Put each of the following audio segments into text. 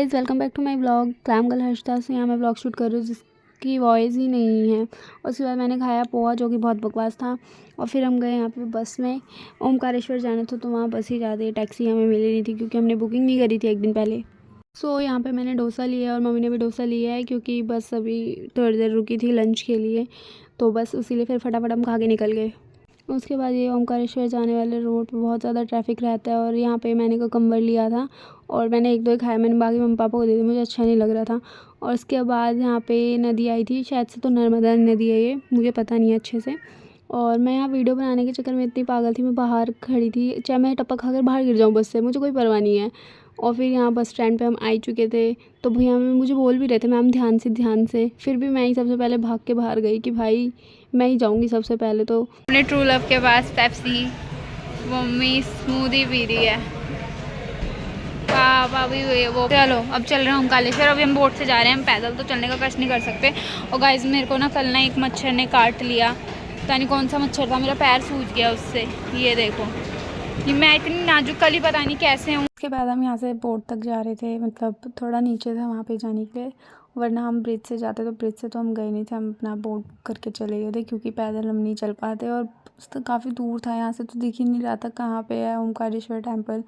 Guys, welcome back to my blog. Glam girl Harshita से यहाँ मैं ब्लॉग शूट कर रही हूँ जिसकी वॉइस ही नहीं है। उसके बाद मैंने खाया पोहा जो कि बहुत बकवास था। और फिर हम गए यहाँ पे बस में ओमकारेश्वर जाना था, तो वहाँ बस ही जाती है, टैक्सी हमें मिली नहीं थी क्योंकि हमने बुकिंग नहीं करी थी एक दिन पहले। यहाँ पे मैंने डोसा लिया और मम्मी ने भी डोसा लिया है क्योंकि बस अभी थोड़ी देर रुकी थी लंच के लिए, तो बस उसीलिए फिर फटाफट हम खा के निकल गए। उसके बाद ये ओमकारेश्वर जाने वाले रोड पे बहुत ज़्यादा ट्रैफिक रहता है और यहाँ पे मैंने ककम्बर लिया था और मैंने एक दो ही खाया, मैंने बाकी मम्मी पापा को दे दिया, मुझे अच्छा नहीं लग रहा था। और उसके बाद यहाँ पे नदी आई थी, शायद से तो नर्मदा नदी है ये, मुझे पता नहीं है अच्छे से। और मैं यहाँ वीडियो बनाने के चक्कर में इतनी पागल थी, मैं बाहर खड़ी थी, चाहे मैं टपक खाकर बाहर गिर जाऊँ बस से, मुझे कोई परवाह नहीं है। और फिर यहाँ बस स्टैंड पे हम आ चुके थे, तो भैया मुझे बोल भी रहे थे मैम ध्यान से, फिर भी मैं ही सबसे पहले भाग के बाहर गई कि भाई मैं ही जाऊँगी सबसे पहले। तो अपने ट्रू लव के पास पेप्सी, मम्मी स्मूदी पी रही है, पापा भी वो। चलो अब चल रहे हैं ओमकारेश्वर। अभी हम बोट से जा रहे हैं, हम पैदल तो चलने का कष्ट नहीं कर सकते। और गाइस मेरे को ना कल ना एक मच्छर ने काट लिया, पता नहीं कौन सा मच्छर था, मेरा पैर सूज गया उससे, ये देखो। ये मैं इतनी नाजुक कल ही पता नहीं कैसे हूँ। उसके बाद हम यहाँ से बोट तक जा रहे थे, मतलब थोड़ा नीचे था वहाँ पे जाने के लिए, वरना हम ब्रिज से जाते, तो ब्रिज से तो हम गए नहीं थे, हम अपना बोट करके चले गए थे क्योंकि पैदल हम नहीं चल पाते। और तो काफ़ी दूर था, यहाँ से तो दिख ही नहीं रहा था कहाँ पे है ओमकारेश्वर टेम्पल,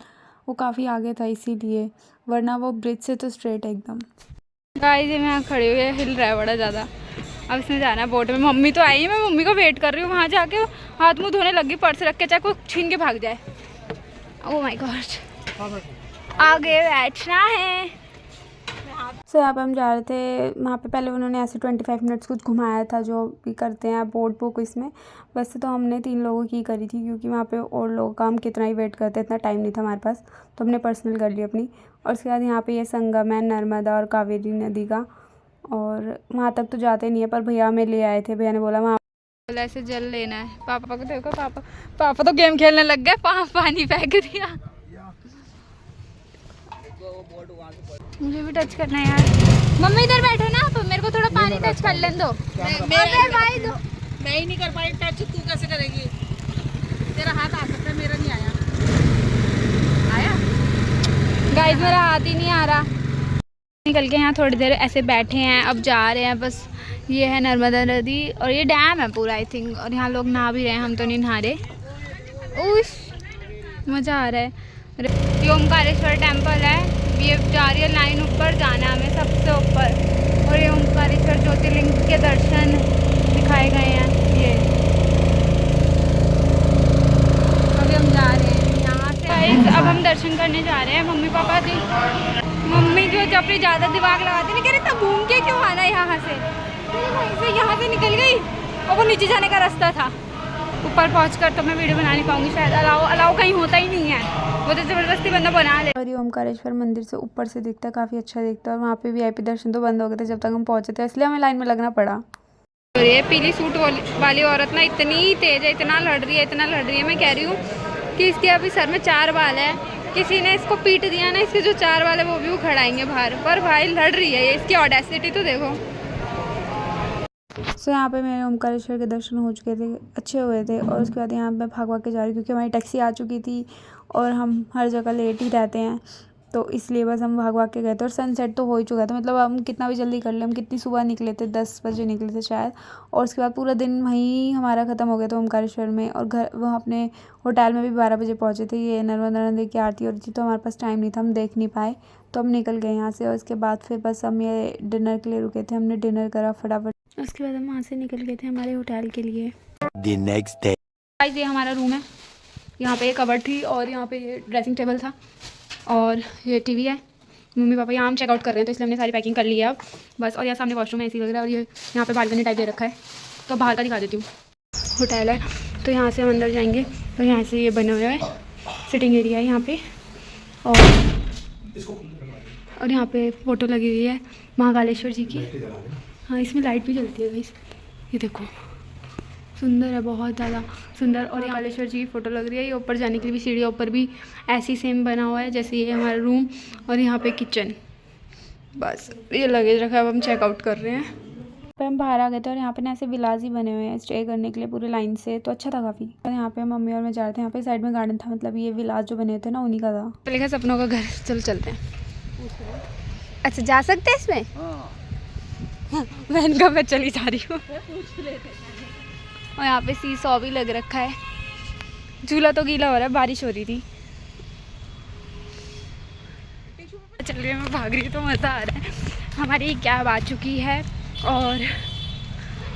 वो काफ़ी आगे था इसीलिए, वरना वो ब्रिज से तो स्ट्रेट एकदम। गाइस ये मैं यहाँ खड़ी हुई है, हिल रहा है बड़ा ज़्यादा। अब इसमें जाना है बोट में, मम्मी तो आई है, मैं मम्मी को वेट कर रही हूँ, वहाँ जाके हाथ मुँह धोने लगी, पर्स रख के चाहे कोई छीन के भाग जाए। ओह माय गॉड, आगे बैठना है। यहाँ पे हम जा रहे थे, वहाँ पे पहले उन्होंने ऐसे 25 मिनट्स कुछ घुमाया था जो भी करते हैं बोट बुक इसमें। वैसे तो हमने 3 लोगों की करी थी क्योंकि वहाँ पे और लोगों का हम कितना ही वेट करते, इतना टाइम नहीं था हमारे पास, तो हमने पर्सनल कर ली अपनी। और उसके बाद यहाँ पे ये संगम है नर्मदा और कावेरी नदी का, और वहाँ तक तो जाते नहीं है, पर भैया हमें ले आए थे, भैया ने बोला वहाँ ऐसे जल लेना है। पापा को देखो, पापा तो गेम खेलने लग गए, पानी फेंक दिया। मुझे भी टच करना है यार। मम्मी इधर बैठो ना, तो मेरे को थोड़ा पानी टच कर लेने दो। मैं ही नहीं कर पाई टच, तू कैसे करेगी? तेरा हाथ आ सकता है, मेरा नहीं आया। गाइस मेरा हाथ ही नहीं आ रहा। निकल के यहाँ थोड़ी देर ऐसे बैठे हैं, अब जा रहे हैं बस। ये है नर्मदा नदी और ये डैम है पूरा आई थिंक, और यहाँ लोग नहा भी रहे हैं, हम तो नहीं नहा रहे। उस मज़ा आ रहा है। ये ओमकारेश्वर टेम्पल है, ये जा रही है लाइन ऊपर, जाना है हमें सबसे ऊपर। और ये ओमकारेश्वर ज्योतिर्लिंग के दर्शन दिखाए गए हैं ये। अभी हम जा रहे हैं यहाँ से, अब हम दर्शन करने जा रहे हैं। मम्मी पापा जी, मम्मी जो अपनी ज़्यादा दिमाग लगाती नहीं, कह रही तब घूम के क्यों आना यहाँ से, यहाँ से निकल गई और वो नीचे जाने का रास्ता था। ऊपर पहुंचकर तो मैं वीडियो बना नहीं पाऊंगी शायद, अलाउ कहीं होता ही नहीं है, वो तो ज़बरदस्ती बंदा बना ले। और ये ओमकारेश्वर मंदिर से ऊपर से दिखता है, काफ़ी अच्छा दिखता है। और वहाँ पे VIP दर्शन तो बंद हो गए थे जब तक हम पहुँचे थे, इसलिए हमें लाइन में लगना पड़ा। और ये पीली सूट वाली औरत ना इतनी तेज़ है, इतना लड़ रही है, मैं कह रही हूँ कि इसके अभी सर में 4 बाल है, किसी ने इसको पीट दिया ना, इसके जो 4 बाल है वो भी उखड़ाएंगे बाहर, पर भाई लड़ रही है ये, इसकी ऑडेसिटी तो देखो। यहाँ पे मेरे ओमकारेश्वर के दर्शन हो चुके थे, अच्छे हुए थे। और उसके बाद यहाँ मैं भाग के जा रही क्योंकि हमारी टैक्सी आ चुकी थी और हम हर जगह लेट ही रहते हैं, तो इसलिए बस हम भाग के गए थे। और सनसेट तो हो ही चुका था, मतलब हम कितना भी जल्दी कर ले, हम कितनी सुबह निकले थे, 10 बजे निकले थे शायद। और उसके बाद पूरा दिन वहीं हमारा ख़त्म हो गया था ओमकारेश्वर में, और घर वहाँ अपने होटल में भी 12 बजे पहुँचे थे। ये नर्मदा नदी की आरती हो रही थी, तो हमारे पास टाइम नहीं था, हम देख नहीं पाए, तो हम निकल गए यहाँ से। और उसके बाद फिर बस हम ये डिनर के लिए रुके थे, हमने डिनर करा फटाफट। उसके बाद हम वहाँ से निकल गए थे हमारे होटल के लिए। The next day. ये हमारा रूम है, यहाँ पे एक कबर्ड थी और यहाँ पे ये ड्रेसिंग टेबल था और ये TV है। मम्मी पापा यहाँ हम चेकआउट कर रहे हैं, तो इसलिए हमने सारी पैकिंग कर ली है अब बस। और यहाँ सामने वॉशरूम है, AC लग रहा है, और ये यहाँ पे बालकनी टाइप दे रखा है, तो बाहर का दिखा देती हूँ। होटल है, तो यहाँ से हम अंदर जाएंगे, तो यहाँ से ये बने हुए है सिटिंग एरिया है यहाँ पे। और यहाँ पे फ़ोटो लगी हुई है महाकालेश्वर जी की। हाँ, इसमें लाइट भी जलती है गाइस, ये देखो सुंदर है, बहुत ज़्यादा सुंदर। और यहाँ कालेश्वर जी की फ़ोटो लग रही है। ये ऊपर जाने के लिए भी सीढ़ियाँ ऊपर भी ऐसी सेम बना हुआ है जैसे ये हमारा रूम, और यहाँ पे किचन। बस ये लगेज रखा है, अब हम चेकआउट कर रहे हैं। पे हम बाहर आ गए थे और यहाँ पे ना ऐसे विलाज ही बने हुए हैं स्टे करने के लिए पूरे लाइन से, तो अच्छा था काफ़ी। और यहाँ पे मम्मी और मैं जा रहे थे, यहाँ पे साइड में गार्डन था, मतलब ये विलाज जो बने थे ना उन्हीं का था। लिखा सपनों का घर, चल चलते हैं। अच्छा जा सकते हैं इसमें? हाँ मैं इनका मैं चली जा रही हूँ। पूछ लेते हैं। और यहाँ पे सीसॉ भी लग रखा है। झूला तो गीला हो रहा है, बारिश हो रही थी। चल रही है, मैं भाग रही हूँ तो मज़ा आ रहा है। हमारी कैब आ चुकी है और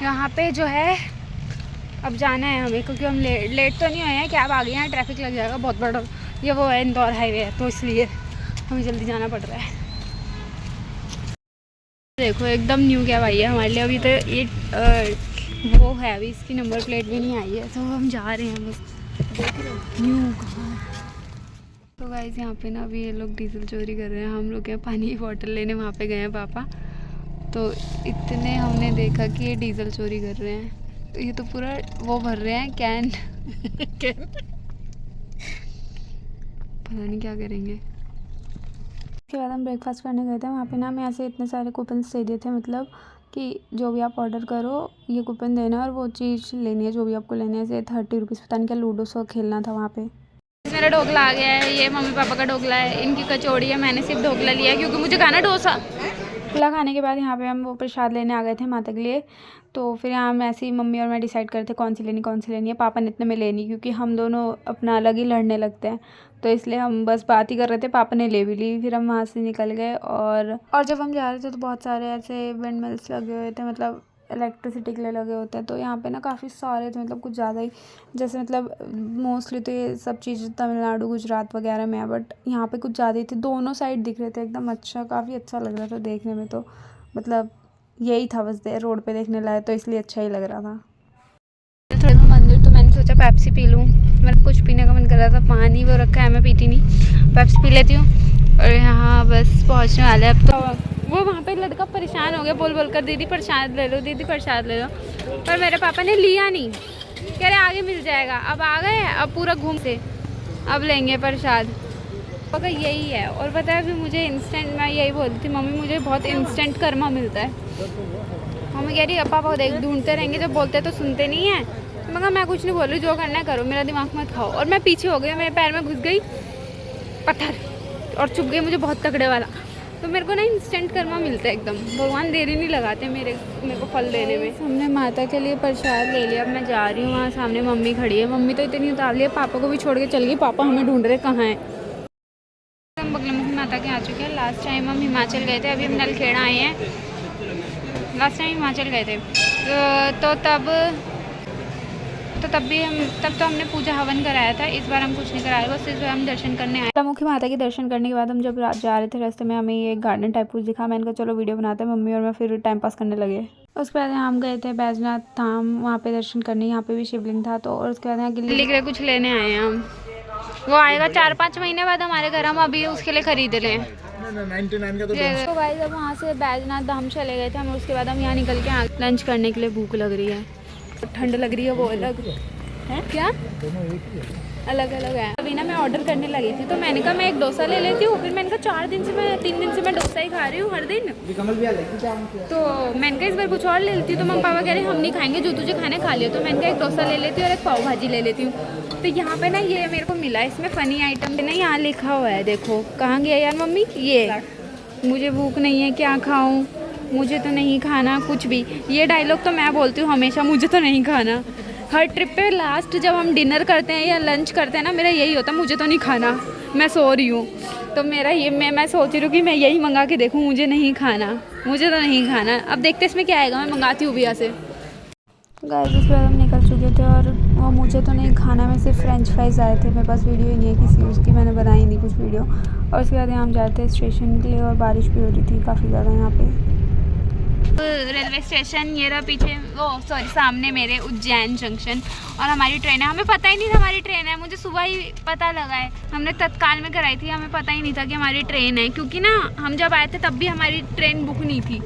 यहाँ पे जो है अब जाना है हमें, क्योंकि हम लेट तो नहीं हुए हैं, कैब आ गई है, ट्रैफिक लग जाएगा बहुत बड़ा। ये वो है इंदौर हाईवे है, तो इसलिए हमें जल्दी जाना पड़ रहा है। देखो एकदम न्यू कैब आई है हमारे लिए। अभी तो ये वो है, अभी इसकी नंबर प्लेट भी नहीं आई है, तो हम जा रहे हैं बस। देख रहे हो न्यू कहाँ। तो गाइस यहाँ पे ना अभी ये लोग डीजल चोरी कर रहे हैं। हम लोग यहाँ पानी की बोतल लेने वहाँ पे गए हैं पापा, तो इतने हमने देखा कि ये डीजल चोरी कर रहे हैं। तो ये तो पूरा वो भर रहे हैं कैन। पता नहीं क्या करेंगे। उसके बाद हम ब्रेकफास्ट करने गए थे। वहाँ पे ना हमें ऐसे इतने सारे कूपन्स दे दिए थे, मतलब कि जो भी आप ऑर्डर करो ये कूपन देना और वो चीज़ लेनी है जो भी आपको लेनी है। जैसे 30 रुपीज़, पता नहीं क्या लूडो सो खेलना था वहाँ पे। मेरा ढोकला आ गया है, ये मम्मी पापा का ढोकला है, इनकी कचौड़ी है। मैंने सिर्फ ढोकला लिया है क्योंकि मुझे खाना डोसा। ढोकला खाने के बाद यहाँ पे हम वो प्रसाद लेने आ गए थे माता के लिए। तो फिर यहाँ हम ऐसे ही मम्मी और मैं डिसाइड करते कौन सी लेनी है। पापा ने इतने में लेनी, क्योंकि हम दोनों अपना अलग ही लड़ने लगते हैं, तो इसलिए हम बस बात ही कर रहे थे। पापा ने ले भी ली। फिर हम वहाँ से निकल गए और जब हम जा रहे थे तो बहुत सारे ऐसे विंड मिल्स लगे हुए थे, मतलब इलेक्ट्रिसिटी के लिए लगे होते हैं। तो यहाँ पे ना काफ़ी सारे थे, मतलब कुछ ज़्यादा ही। जैसे मतलब मोस्टली तो ये सब चीज़ तमिलनाडु गुजरात वगैरह में है, बट यहाँ पे कुछ ज़्यादा ही थे। दोनों साइड दिख रहे थे एकदम। अच्छा, काफ़ी अच्छा लग रहा था देखने में। तो मतलब यही था बस रोड पे देखने लायक, तो इसलिए अच्छा ही लग रहा था। थोड़ा मंदिर, तो मैंने सोचा पेप्सी पी लूँ। मतलब कुछ पीने का मन कर रहा था, पानी वो रखा है, मैं पीती नहीं, पेप्सी पी लेती हूँ। और यहाँ बस पहुँचने वाले अब तो। वो वहाँ पे लड़का परेशान हो गया बोल बोल कर, दीदी प्रसाद ले लो, दीदी प्रसाद ले लो। पर मेरे पापा ने लिया नहीं, कह रहे आगे मिल जाएगा। अब आ गए, अब पूरा घूम से अब लेंगे प्रसाद। पापा यही है। और पता है अभी मुझे इंस्टेंट, मैं यही बोलती थी मम्मी मुझे बहुत इंस्टेंट कर्मा मिलता है। मम्मी कह रही अब पापा को देख ढूंढते रहेंगे, जब बोलते तो सुनते नहीं है। तो मैं कुछ नहीं बोल रही, जो करना है करो, मेरा दिमाग मत खाओ। और मैं पीछे हो गई, मेरे पैर में घुस गई पत्थर और चुभ गई मुझे बहुत तगड़े वाला। तो मेरे को ना इंस्टेंट कर्मा मिलता है एकदम। भगवान देरी नहीं लगाते मेरे को फल देने में। हमने माता के लिए प्रसाद ले लिया। अब मैं जा रही हूँ, वहाँ सामने मम्मी खड़ी है। मम्मी तो इतनी उतार ली है, पापा को भी छोड़ के चल गई। पापा हमें ढूंढ रहे कहाँ हैं। हम बगलामुखी माता के आ चुके हैं। लास्ट टाइम हम हिमाचल गए थे, अभी हम नलखेड़ा आए हैं। लास्ट टाइम हिमाचल गए थे तो तब तो हमने पूजा हवन कराया था। इस बार हम कुछ नहीं कराया, बस इस बार हम दर्शन करने आए। बगलामुखी माता के दर्शन करने के बाद हम जब जा रहे थे रास्ते में हमें ये गार्डन टाइप कुछ दिखा। मैंने कहा चलो वीडियो बनाते हैं। मम्मी और मैं फिर टाइम पास करने लगे। उसके बाद हम गए थे बैजनाथ धाम, वहाँ पे दर्शन करने। यहाँ पे भी शिवलिंग था। तो और उसके बाद यहाँ गिल्ली के लिए कुछ लेने आए हैं हम। वो आएगा 4-5 महीने बाद हमारे घर, हम अभी उसके लिए खरीद रहे हैं। 99 का तो भाई जब वहाँ से बैजनाथ धाम चले गए थे हम, उसके बाद हम यहाँ निकल के लंच करने के लिए। भूख लग रही है, ठंड लग रही है, वो अलग है क्या, अलग अलग है। अभी ना मैं ऑर्डर करने लगी थी, तो मैंने कहा मैं एक डोसा ले लेती हूँ। फिर मैंने कहा 3 दिन से मैं डोसा ही खा रही हूँ हर दिन। तो मैंने कहा इस बार कुछ और ले लेती हूँ। तो मम्मी पापा कह रहे हम नहीं खाएंगे, जो तुझे खाने खा लियो। तो मैंने कहा एक डोसा ले लेती हूँ और एक पाव भाजी ले लेती हूँ। तो यहाँ पे ना ये मेरे को मिला, इसमें फ़नी आइटम ना यहाँ लिखा हुआ है। देखो कहाँ गया यार मम्मी, ये मुझे भूख नहीं है, क्या खाऊँ, मुझे तो नहीं खाना कुछ भी। ये डायलॉग तो मैं बोलती हूँ हमेशा, मुझे तो नहीं खाना। हर ट्रिप पे लास्ट जब हम डिनर करते हैं या लंच करते हैं ना, मेरा यही होता है, मुझे तो नहीं खाना, मैं सो रही हूँ। तो मेरा ये मैं सोच रही हूँ कि मैं यही मंगा के देखूँ, मुझे नहीं खाना, मुझे तो नहीं खाना। अब देखते इसमें क्या आएगा, मैं मंगाती हूँ भैया से। गाइस उसके बाद हम निकल चुके थे और वो मुझे तो नहीं खाना में सिर्फ फ्रेंच फ्राइज़ आए थे। मेरे पास वीडियो ही नहीं है किसी उसकी, मैंने बनाई नहीं कुछ वीडियो। और उसके बाद यहाँ हम जाते हैं स्टेशन के लिए और बारिश भी हो रही थी काफ़ी ज़्यादा यहाँ पे। रेलवे स्टेशन ये रहा पीछे, वो सॉरी सामने मेरे उज्जैन जंक्शन। और हमारी ट्रेन है, हमें पता ही नहीं था हमारी ट्रेन है, मुझे सुबह ही पता लगा है। हमने तत्काल में कराई थी, हमें पता ही नहीं था कि हमारी ट्रेन है, क्योंकि ना हम जब आए थे तब भी हमारी ट्रेन बुक नहीं थी।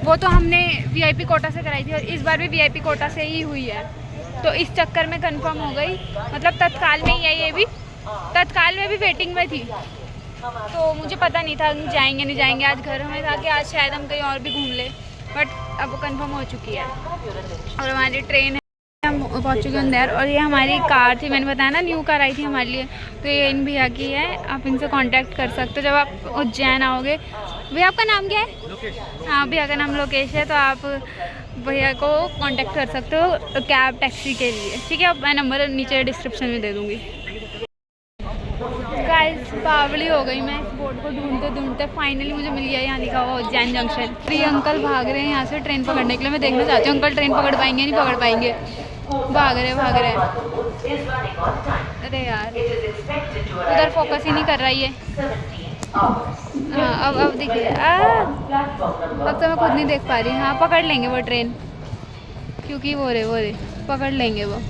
वो तो हमने वीआईपी कोटा से कराई थी और इस बार भी वीआईपी कोटा से ही हुई है। तो इस चक्कर में कंफर्म हो गई, मतलब तत्काल में ही है। ये भी तत्काल में भी वेटिंग में थी, तो मुझे पता नहीं था जाएंगे नहीं जाएंगे। आज घर हमें था कि आज शायद हम कहीं और भी घूम ले, बट अब वो कंफर्म हो चुकी है और हमारी ट्रेन है। हम पहुँच चुके हैं अंदर और ये हमारी कार थी, मैंने बताया ना न्यू कार आई थी हमारे लिए। तो ये इन भैया की है, आप इनसे कांटेक्ट कर सकते हो जब आप उज्जैन आओगे। भैया आपका नाम क्या है? हाँ, भैया का नाम लोकेश है, तो आप भैया को कांटेक्ट कर सकते हो कैब टैक्सी के लिए, ठीक है? मैं नंबर नीचे डिस्क्रिप्शन में दे दूँगी। गाइस बावली हो गई मैं इस बोर्ड को ढूंढते ढूंढते, फाइनली मुझे मिल गया यहाँ लिखा हुआ उज्जैन जंक्शन। 3 अंकल भाग रहे हैं यहाँ से ट्रेन पकड़ने के लिए। मैं देखना चाहती हूँ अंकल ट्रेन पकड़ पाएंगे नहीं पकड़ पाएंगे। भाग रहे। अरे यार उधर फोकस ही नहीं कर रहा ये। हाँ अब दिख गया। अब तो मैं खुद नहीं देख पा रही। हाँ पकड़ लेंगे वो ट्रेन, क्योंकि वो रे पकड़ लेंगे वो।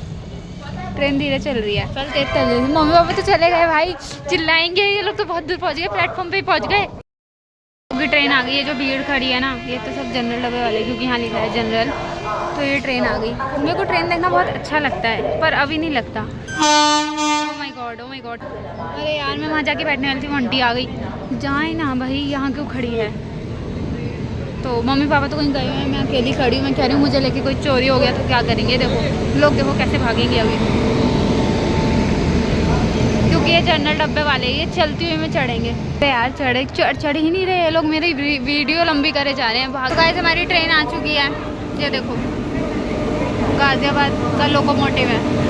ट्रेन धीरे चल रही है। चल तेज चल रही है। मम्मी पापा तो चले गए भाई, चिल्लाएंगे ये लोग तो बहुत दूर पहुंच गए, प्लेटफॉर्म पे ही पहुंच गए। अभी ट्रेन आ गई है। जो भीड़ खड़ी है ना, ये तो सब जनरल डब्बे वाले, क्योंकि यहाँ लिखा है जनरल, तो ये ट्रेन आ गई। मेरे को ट्रेन देखना बहुत अच्छा लगता है, पर अभी नहीं लगता। Oh my God. अरे यार मैं वहाँ जाके बैठने वाली थी, आंटी आ गई। जाए ना भाई, यहाँ क्यों खड़ी है? तो मम्मी पापा तो कहीं गए हुए हैं, मैं अकेली खड़ी हूँ। मैं कह रही हूँ मुझे लेके कोई चोरी हो गया तो क्या करेंगे? देखो लोग, देखो कैसे भागेंगे अभी, क्योंकि ये जनरल डब्बे वाले, ये चलती हुई में चढ़ेंगे। अरे यार चढ़ ही नहीं रहे ये लोग, मेरी वीडियो लंबी करे जा रहे हैं। गाइस हमारी ट्रेन आ चुकी है, ये देखो गाजियाबाद का लोकोमोटिव है।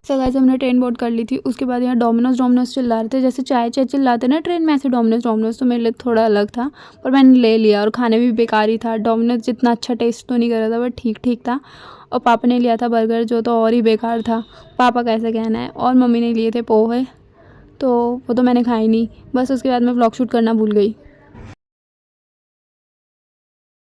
तो गाइस हमने ट्रेन बोर्ड कर ली थी। उसके बाद यहाँ डोमिनोज चिल्ला रहे थे, जैसे चाय चिल्लाते ना ट्रेन में, ऐसे डोमिनोज। तो मेरे लिए थोड़ा अलग था, पर मैंने ले लिया। और खाने भी बेकार ही था। डोमिनोज जितना अच्छा टेस्ट तो नहीं कर रहा था, बट ठीक था। और पापा ने लिया था बर्गर, जो तो और ही बेकार था। पापा कैसे कहना है। और मम्मी ने लिए थे पोहे, तो वो तो मैंने खाई नहीं। बस उसके बाद मैं व्लॉग शूट करना भूल गई।